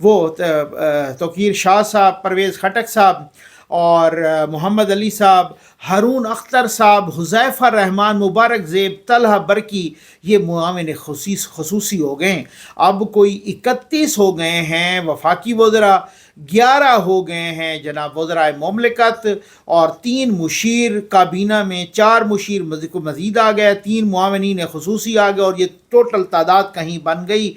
وہ توقیر شاہ صاحب، پرویز خٹک صاحب اور محمد علی صاحب، ہارون اختر صاحب، حذیفہ رحمان، مبارک زیب، طلحہ برکی، یہ معاون خصوصی ہو گئے ہیں۔ اب کوئی 31 ہو گئے ہیں وفاقی وزراء، 11 ہو گئے ہیں جناب وزرائے مملکت، اور 3 مشیر کابینہ میں، 4 مشیر مزید آ گئے، 3 معاونین خصوصی آ گئے، اور یہ ٹوٹل تعداد کہیں بن گئی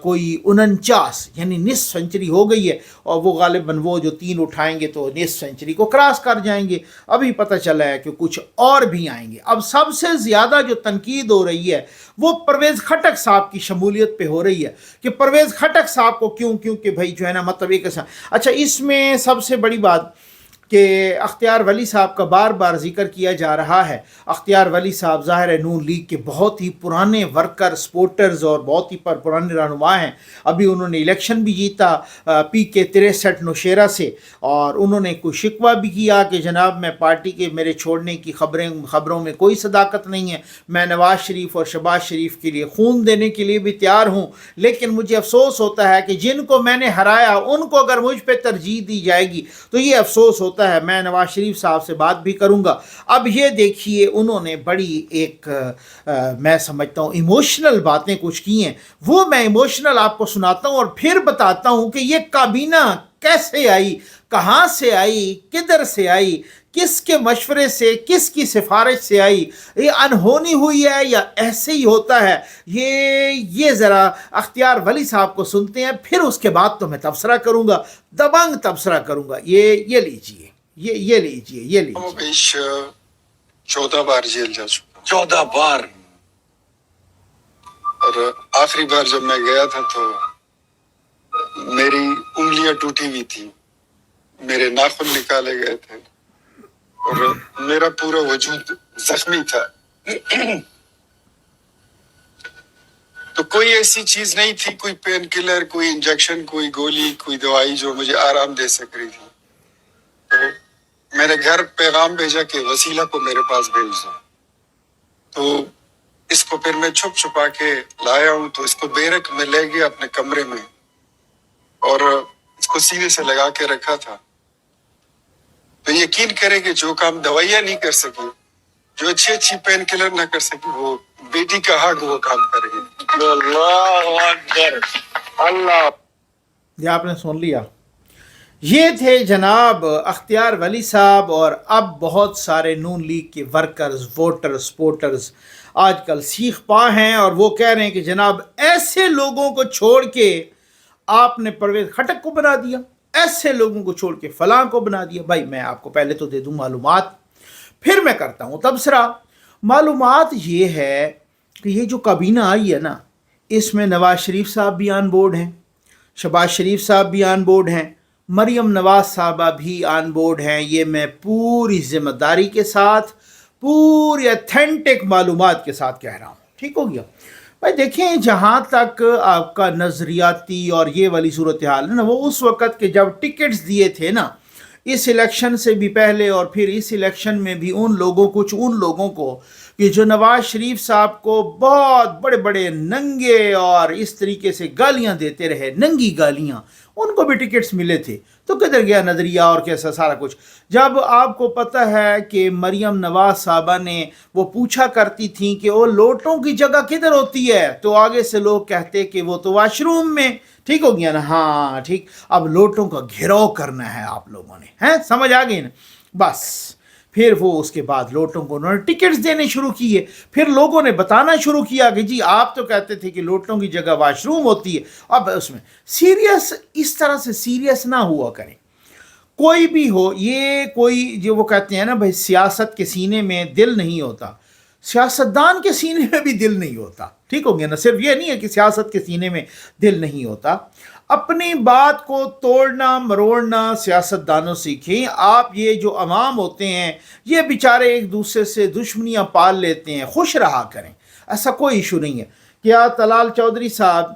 کوئی 49، یعنی نصف سنچری ہو گئی ہے، اور وہ غالباً وہ جو 3 اٹھائیں گے تو نصف سنچری کو کراس کر جائیں گے۔ ابھی پتہ چلا ہے کہ کچھ اور بھی آئیں گے۔ اب سب سے زیادہ جو تنقید ہو رہی ہے وہ پرویز خٹک صاحب کی شمولیت پہ ہو رہی ہے کہ پرویز خٹک صاحب کو کیونکہ بھائی جو ہے نا مطلب ایک اچھا، اس میں سب سے بڑی بات کہ اختیار ولی صاحب کا بار بار ذکر کیا جا رہا ہے۔ اختیار ولی صاحب ظاہر ہے نون لیگ کے بہت ہی پرانے ورکر، سپورٹرز اور بہت ہی پرانے رہنما ہیں۔ ابھی انہوں نے الیکشن بھی جیتا PK 63 نوشیرہ سے، اور انہوں نے کوئی شکوہ بھی کیا کہ جناب میں پارٹی کے میرے چھوڑنے کی خبروں میں کوئی صداقت نہیں ہے، میں نواز شریف اور شہباز شریف کے لیے خون دینے کے لیے بھی تیار ہوں، لیکن مجھے افسوس ہوتا ہے کہ جن کو میں نے ہرایا ان کو اگر مجھ پہ ترجیح دی جائے گی تو یہ افسوس ہوتا ہے، میں نواز شریف صاحب سے بات بھی کروں گا۔ اب یہ دیکھیے انہوں نے بڑی ایک میں سمجھتا ہوں ایموشنل باتیں کچھ کی ہیں، وہ میں ایموشنل آپ کو سناتا ہوں اور پھر بتاتا ہوں کہ یہ کابینہ کیسے آئی، کہاں سے آئی، کدھر سے آئی، کس کے مشورے سے، کس کی سفارش سے آئی، یہ انہونی ہوئی ہے یا ایسے ہی ہوتا ہے، یہ ذرا اختیار ولی صاحب کو سنتے ہیں، پھر اس کے بعد تو میں تبصرہ کروں گا، دبنگ تبصرہ کروں گا۔ یہ لیجئے، یہ لیجئے۔ 14 بار جیل جا چکا، 14 بار۔ اور آخری بار جب میں گیا تھا تو میری انگلیاں ٹوٹی ہوئی تھی، میرے ناخن نکالے گئے تھے، اور میرا پورا وجود زخمی تھا۔ تو کوئی ایسی چیز نہیں تھی، کوئی پین کلر، کوئی انجیکشن، کوئی گولی، کوئی دوائی جو مجھے آرام دے سک رہی تھی۔ تو میں نے گھر پیغام بھیجا کہ وسیلہ کو میرے پاس بھیج دو، تو اس کو پھر میں چھپ چھپا کے لایا ہوں، تو اس کو بیرک میں لے گیا اپنے کمرے میں، اور اس کو سینے سے لگا کے رکھا تھا۔ تو یقین کریں کہ جو کام دوائیاں نہیں کر سکی، جو اچھی پین کلر نہ کر سکی، وہ بیٹی کا حق وہ کام کرے گی۔ اللہ اکبر، اللہ۔ یہ آپ نے سن لیا، یہ تھے جناب اختیار ولی صاحب، اور اب بہت سارے نون لیگ کے ورکرز، ووٹر، سپورٹرز آج کل سیخ پا ہیں، اور وہ کہہ رہے ہیں کہ جناب ایسے لوگوں کو چھوڑ کے آپ نے پرویز خٹک کو بنا دیا، ایسے لوگوں کو چھوڑ کے فلاں کو بنا دیا۔ بھائی میں آپ کو پہلے تو دے دوں معلومات، پھر میں کرتا ہوں تبصرہ۔ معلومات یہ ہے کہ یہ جو کابینہ آئی ہے نا، اس میں نواز شریف صاحب بھی آن بورڈ ہیں، شہباز شریف صاحب بھی آن بورڈ ہیں، مریم نواز صاحبہ بھی آن بورڈ ہیں۔ یہ میں پوری ذمہ داری کے ساتھ، پوری اتھینٹک معلومات کے ساتھ کہہ رہا ہوں، ٹھیک ہو گیا؟ بھائی دیکھیں، جہاں تک آپ کا نظریاتی اور یہ والی صورتحال ہے نا، وہ اس وقت کے جب ٹکٹس دیے تھے نا، اس الیکشن سے بھی پہلے اور پھر اس الیکشن میں بھی کچھ ان لوگوں کو کہ جو نواز شریف صاحب کو بہت بڑے بڑے ننگے اور اس طریقے سے گالیاں دیتے رہے، ننگی گالیاں، ان کو بھی ٹکٹس ملے تھے۔ تو کدھر گیا نظریہ اور کیسا سارا کچھ؟ جب آپ کو پتہ ہے کہ مریم نواز صاحبہ نے وہ پوچھا کرتی تھیں کہ وہ لوٹوں کی جگہ کدھر ہوتی ہے، تو آگے سے لوگ کہتے کہ وہ تو واش روم میں، ٹھیک ہو گیا نا؟ ہاں ٹھیک، اب لوٹوں کا گھیراؤ کرنا ہے آپ لوگوں نے، ہیں سمجھ آ گئی نا؟ بس پھر وہ اس کے بعد لوٹوں کو انہوں نے ٹکٹس دینے شروع کیے، پھر لوگوں نے بتانا شروع کیا کہ جی آپ تو کہتے تھے کہ لوٹوں کی جگہ واش روم ہوتی ہے۔ اب اس میں سیریس، اس طرح سے سیریس نہ ہوا کریں، کوئی بھی ہو، یہ کوئی جو وہ کہتے ہیں نا بھائی سیاست کے سینے میں دل نہیں ہوتا، سیاستدان کے سینے میں بھی دل نہیں ہوتا، ٹھیک ہو گیا نا؟ صرف یہ نہیں ہے کہ سیاست کے سینے میں دل نہیں ہوتا، اپنی بات کو توڑنا مروڑنا سیاستدانوں سیکھیں۔ آپ یہ جو عوام ہوتے ہیں یہ بیچارے ایک دوسرے سے دشمنیاں پال لیتے ہیں، خوش رہا کریں، ایسا کوئی ایشو نہیں ہے۔ کیا طلال چودھری صاحب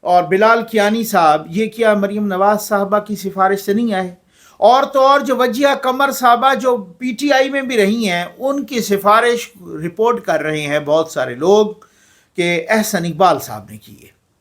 اور بلال کیانی صاحب یہ کیا مریم نواز صاحبہ کی سفارش سے نہیں آئے؟ اور تو اور جو وجیہ قمر صاحبہ جو PTI میں بھی رہی ہیں، ان کی سفارش رپورٹ کر رہے ہیں بہت سارے لوگ کہ احسن اقبال صاحب نے کی ہے۔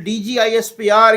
DGISPR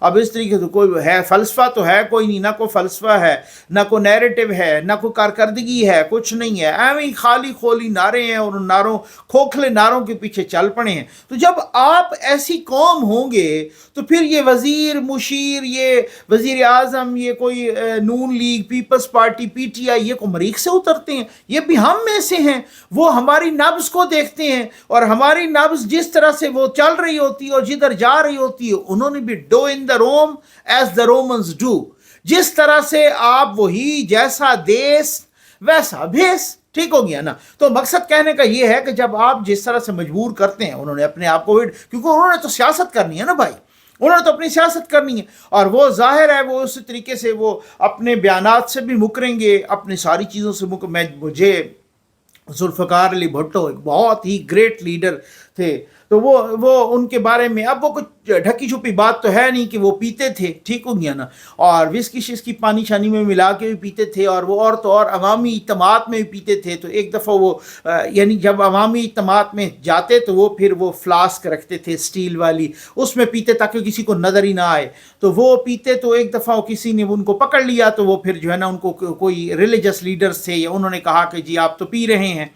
اب اس طریقے سے کوئی ہے فلسفہ تو ہے کوئی نہیں, نہ کوئی فلسفہ ہے, نہ کوئی نیریٹو ہے, نہ کوئی کارکردگی ہے, کچھ نہیں ہے, ایویں خالی خولی نعرے ہیں اور ان نعروں کھوکھلے نعروں کے پیچھے چل پڑے ہیں. تو جب آپ ایسی قوم ہوں گے تو پھر یہ وزیر مشیر, یہ وزیر اعظم, یہ کوئی Noon League, People's Party, P T I, یہ کو مریخ سے اترتے ہیں؟ یہ بھی ہم میں سے ہیں. وہ ہماری نبض کو دیکھتے ہیں اور ہماری نبض جس طرح سے وہ چل رہی ہوتی ہے اور جدھر جا رہی ہوتی ہے, انہوں نے بھی do in the room as the Romans do. جس طرح سے آپ وہی جیسا دیس ویسا بھیس. ٹھیک ہو گیا نا. تو مقصد کہنے کا یہ ہے کہ جب آپ جس طرح سے مجبور کرتے ہیں, انہوں نے اپنے آپ کو, کیونکہ انہوں نے تو سیاست کرنی ہے نا بھائی, انہوں نے تو اپنی سیاست کرنی ہے, اور وہ ظاہر ہے وہ اس طریقے سے وہ اپنے بیانات سے بھی مکریں گے, اپنی ساری چیزوں سے مجھے ذوالفقار علی بھٹو ایک بہت ہی گریٹ لیڈر تھے, تو وہ ان کے بارے میں اب وہ کچھ ڈھکی چھپی بات تو ہے نہیں کہ وہ پیتے تھے. ٹھیک ہو گیا نا. اور وسکی شسکی پانی شانی میں ملا کے بھی پیتے تھے, اور وہ اور تو اور عوامی اجتماعات میں بھی پیتے تھے. تو ایک دفعہ وہ یعنی جب عوامی اجتماعات میں جاتے تو وہ پھر وہ فلاسک رکھتے تھے اسٹیل والی, اس میں پیتے تاکہ کسی کو نظر ہی نہ آئے. تو وہ پیتے, تو ایک دفعہ کسی نے ان کو پکڑ لیا, تو وہ پھر جو ہے نا ان کو کوئی ریلیجس لیڈرز تھے, یا انہوں نے کہا کہ جی آپ تو پی رہے ہیں.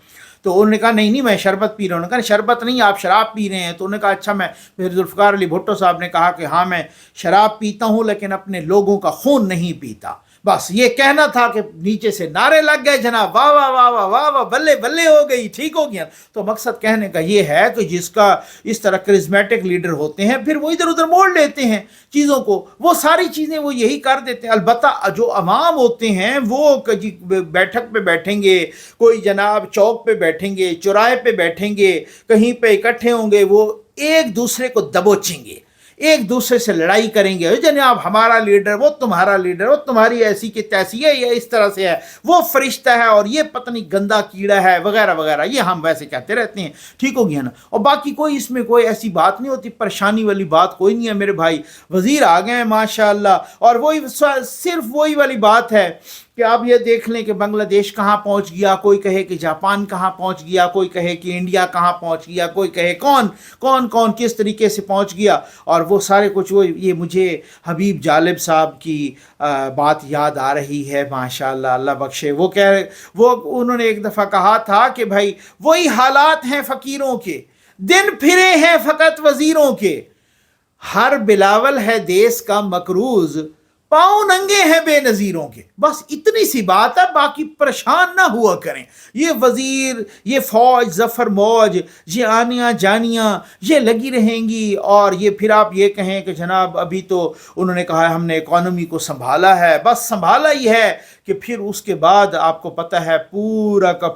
تو انہوں نے کہا نہیں میں شربت پی رہا ہوں. انہوں نے کہا شربت نہیں, آپ شراب پی رہے ہیں. تو انہوں نے کہا اچھا. میں پھر ذوالفقار علی بھٹو صاحب نے کہا کہ ہاں میں شراب پیتا ہوں لیکن اپنے لوگوں کا خون نہیں پیتا. بس یہ کہنا تھا کہ نیچے سے نعرے لگ گئے جناب, واہ واہ واہ واہ واہ واہ, بلے بلے ہو گئی. ٹھیک ہو گیا. تو مقصد کہنے کا یہ ہے کہ جس کا اس طرح کرزمیٹک لیڈر ہوتے ہیں, پھر وہ ادھر ادھر موڑ لیتے ہیں چیزوں کو, وہ ساری چیزیں وہ یہی کر دیتے ہیں. البتہ جو عوام ہوتے ہیں وہ بیٹھک پہ بیٹھیں گے, کوئی جناب چوک پہ بیٹھیں گے, چوراہے پہ بیٹھیں گے, کہیں پہ اکٹھے ہوں گے, وہ ایک دوسرے کو دبوچیں گے, ایک دوسرے سے لڑائی کریں گے. جناب ہمارا لیڈر, وہ تمہارا لیڈر, وہ تمہاری ایسی کی تیسی ہے, یا اس طرح سے ہے, وہ فرشتہ ہے, اور یہ پتہ نہیں گندا کیڑا ہے, وغیرہ وغیرہ. یہ ہم ویسے کہتے رہتے ہیں. ٹھیک ہو گیا نا. اور باقی کوئی اس میں کوئی ایسی بات نہیں ہوتی, پریشانی والی بات کوئی نہیں ہے میرے بھائی. وزیر آ گئے ہیں ماشاءاللہ, اور وہی صرف وہی والی بات ہے کہ آپ یہ دیکھ لیں کہ بنگلہ دیش کہاں پہنچ گیا, کوئی کہے کہ جاپان کہاں پہنچ گیا, کوئی کہے کہ انڈیا کہاں پہنچ گیا, کوئی کہے کون کس طریقے سے پہنچ گیا. اور وہ سارے کچھ وہ, یہ مجھے حبیب جالب صاحب کی بات یاد آ رہی ہے ماشاءاللہ, اللہ بخشے. وہ انہوں نے ایک دفعہ کہا تھا کہ بھائی وہی حالات ہیں فقیروں کے, دن پھرے ہیں فقط وزیروں کے, ہر بلاول ہے دیس کا مکروز, پاؤں ننگے ہیں بے نظیروں کے. بس اتنی سی بات ہے, باقی پریشان نہ ہوا کریں. یہ وزیر, یہ فوج ظفر موج, یہ آنیاں جانیاں یہ لگی رہیں گی, اور یہ پھر آپ یہ کہیں کہ جناب ابھی تو انہوں نے کہا ہم نے اکانومی کو سنبھالا ہے. بس سنبھالا ہی ہے کہ پھر اس کے بعد آپ کو پتہ ہے پورا کا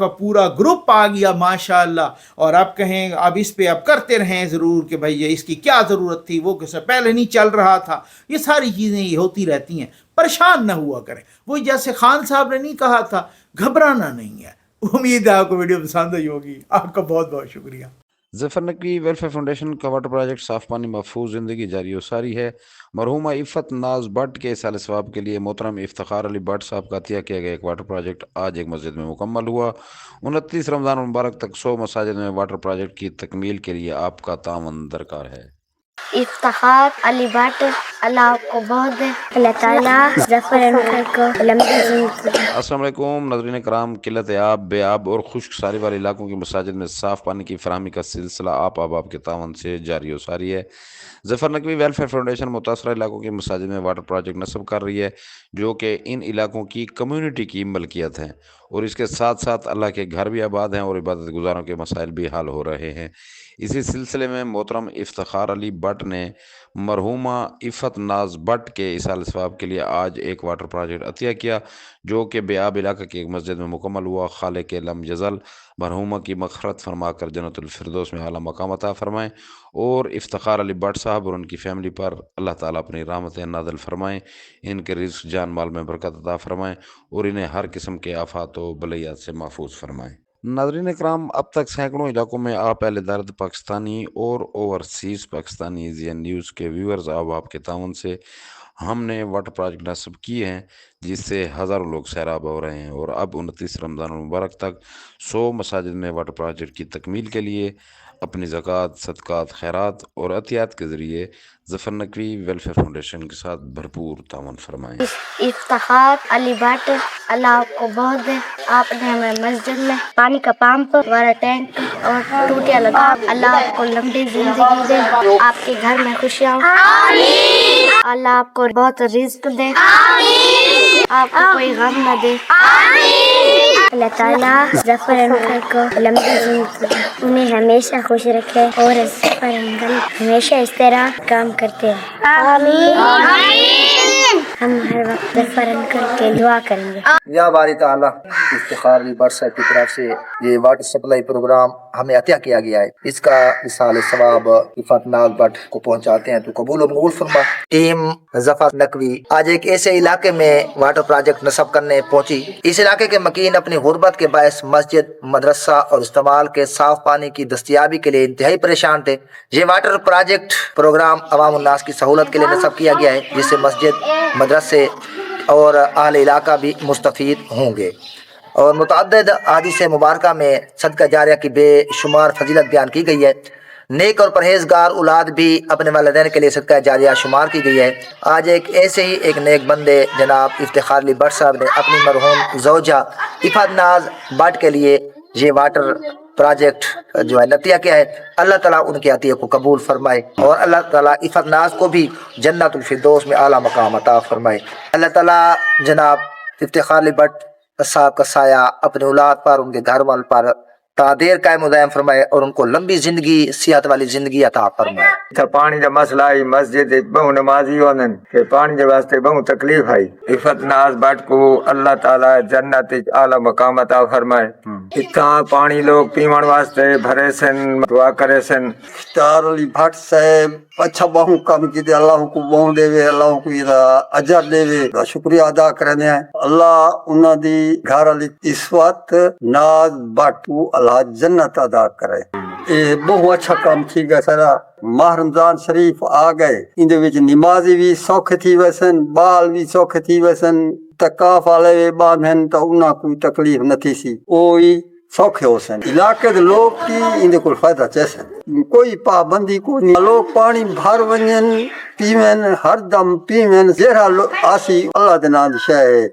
پورا گروپ آ گیا ماشاءاللہ. اور اب کہیں اب اس پہ اب کرتے رہیں ضرور کہ بھئی اس کی کیا ضرورت تھی, وہ کس سے پہلے نہیں چل رہا تھا. یہ ساری چیزیں یہ ہوتی رہتی ہیں, پریشان نہ ہوا کریں. وہی جیسے خان صاحب نے نہیں کہا تھا, گھبرانا نہیں ہے. امید ہے آپ کو ویڈیو پسند آئی ہوگی. آپ کا بہت بہت شکریہ. ظفر نقوی ویلفیئر فاؤنڈیشن کا واٹر پروجیکٹ صاف پانی محفوظ زندگی جاری و ساری ہے. مرحومہ عفت ناز بٹ کے سال ثواب کے لیے محترم افتخار علی بٹ صاحب کا عطیہ کیا گیا ایک واٹر پروجیکٹ آج ایک مسجد میں مکمل ہوا. 29 رمضان المبارک تک 100 مساجد میں واٹر پروجیکٹ کی تکمیل کے لیے آپ کا تعاون درکار ہے. افتخار علی بٹ, اللہ آپ کو بہت دے, اللہ تعالیٰ ظفر کو لمبی زندگی. السلام علیکم ناظرین کرام. قلت آب, بے آب اور خشک ساری والے علاقوں کی مساجد میں صاف پانی کی فراہمی کا سلسلہ آپ احباب کے تعاون سے جاری و ساری ہے. ظفر نقوی ویلفیئر فاؤنڈیشن متاثرہ علاقوں کی مساجد میں واٹر پروجیکٹ نصب کر رہی ہے جو کہ ان علاقوں کی کمیونٹی کی ملکیت ہیں, اور اس کے ساتھ ساتھ اللہ کے گھر بھی آباد ہیں اور عبادت گزاروں کے مسائل بھی حل ہو رہے ہیں. اسی سلسلے میں محترم افتخار علی بٹ نے مرحومہ عفت ناز بٹ کے ایصال ثواب کے لیے آج ایک واٹر پروجیکٹ عطیہ کیا جو کہ بے آب علاقہ کی ایک مسجد میں مکمل ہوا. خالق لم یزل مرحومہ کی مغفرت فرما کر جنت الفردوس میں اعلیٰ مقام عطا فرمائیں, اور افتخار علی بٹ صاحب اور ان کی فیملی پر اللہ تعالیٰ اپنی رحمتیں نازل فرمائیں, ان کے رزق جان مال میں برکت عطا فرمائیں, اور انہیں ہر قسم کے آفات و بلیات سے محفوظ فرمائیں. ناظرین کرام, اب تک سینکڑوں علاقوں میں آپ اہل درد پاکستانی اور اوورسیز پاکستانی زی این نیوز کے ویورز احباب کے تعاون سے ہم نے واٹر پروجیکٹ نصب کیے ہیں جس سے ہزاروں لوگ سیراب ہو رہے ہیں، اور اب 29 رمضان المبارک تک 100 مساجد میں واٹر پروجیکٹ کی تکمیل کے لیے اپنی زکوٰۃ، صدقات، خیرات اور عطیات کے ذریعے ظفر نقوی ویلفیئر فاؤنڈیشن کے ساتھ بھرپور تعاون فرمائیں۔ افتخار علی بٹ، اللہ آپ کو بہت دے، آپ نے ہمیں مسجد میں پانی کا پمپ، واٹر ٹینک اور ٹوٹیاں لگا، اللہ آپ کو لمبی زندگی دے، آپ کے گھر میں خوشیاں آمین، اللہ آپ کو بہت رزق دے آمین، آپ کو کوئی غم نہ دے آمین، اللہ تعالیٰ ظفر انکل کو لمبی زندگی، انہیں ہمیشہ خوش رکھے اور ظفر انکل ہمیشہ اس طرح کام کرتے ہیں آمین۔ ہم ہر وقت ظفر انکل کے دعا کریں گے۔ یا باری تعالیٰ، افتخار علی بٹ صاحب کی طرف سے یہ واٹر سپلائی پروگرام ہمیں عطیہ کیا گیا ہے، اس کا اصال ثواب عفت ناز بٹ کو پہنچاتے ہیں تو قبول و مقبول فرما۔ ٹیم ظفر نقوی آج ایک ایسے علاقے میں واٹر پروجیکٹ نصب کرنے پہنچی۔ اس علاقے کے مکین اپنی غربت کے باعث مسجد، مدرسہ اور استعمال کے صاف پانی کی دستیابی کے لیے انتہائی پریشان تھے۔ یہ واٹر پروجیکٹ پروگرام عوام الناس کی سہولت کے لیے نصب کیا گیا ہے، جس سے مسجد، مدرسے اور اہل علاقہ بھی مستفید ہوں گے، اور متعدد احادیث مبارکہ میں صدقہ جاریہ کی بے شمار فضیلت بیان کی گئی ہے۔ نیک اور پرہیزگار اولاد بھی اپنے والدین کے لیے صدقہ جاریہ شمار کی گئی ہے۔ آج ایسے ہی ایک نیک بندے جناب افتخار علی بٹ صاحب نے اپنی مرحوم زوجہ عفت ناز بٹ کے لیے یہ واٹر پروجیکٹ جو ہے عطیہ کیا ہے۔ اللہ تعالیٰ ان کے عطیہ کو قبول فرمائے، اور اللہ تعالیٰ عفت ناز کو بھی جنت الفردوس میں اعلیٰ مقام عطا فرمائے۔ اللہ تعالیٰ جناب افتخار علی بٹ صاحب کا سایہ اپنے اولاد پر، ان کے گھر وال پر تا دیر قائم و دائم فرمائے، اور ان کو لمبی زندگی، صحت والی زندگی عطا فرمائے۔ تا پانی دا مسئلہ آئی، مسجد بہو نمازی ہوندن کہ پانی دے واسطے بہو تکلیف آئی۔ عفت ناز بٹ کو اللہ تعالیٰ جنت اعلیٰ مقام عطا فرمائے۔ اتنا پانی لوگ پیمن واسطے بھرے سن، دعا کرے سن۔ افتخار علی بٹ صاحب اچھا بہو کام کیتے، اللہ کو بہو دے وے، اللہ کو اجر دے وے، شکریہ ادا کرنے ہیں۔ اللہ انہاں دی گھر والی عفت ناز بٹ کو اللہ جنت ادا کرے۔ یہ بہت اچھا کام تھی گیا سارا۔ ماہ رمضان شریف آ گئے، اندے وچ نمازی بھی سوکھ تھی ویسن، بال بھی سوکھ تھی ویسن، تکاف والے بھی باندھن تو انہاں کوئی تکلیف نہ تھی سی، اوہی سوکھے ہو سن۔ علاقے دے لوگ کی اندے کول فائدہ چیسن، کوئی پابندی کوئی نہیں، لوگ پانی بھر ونجن پیون، ہر دم پیون، جہاں آسی اللہ دے نام دی شے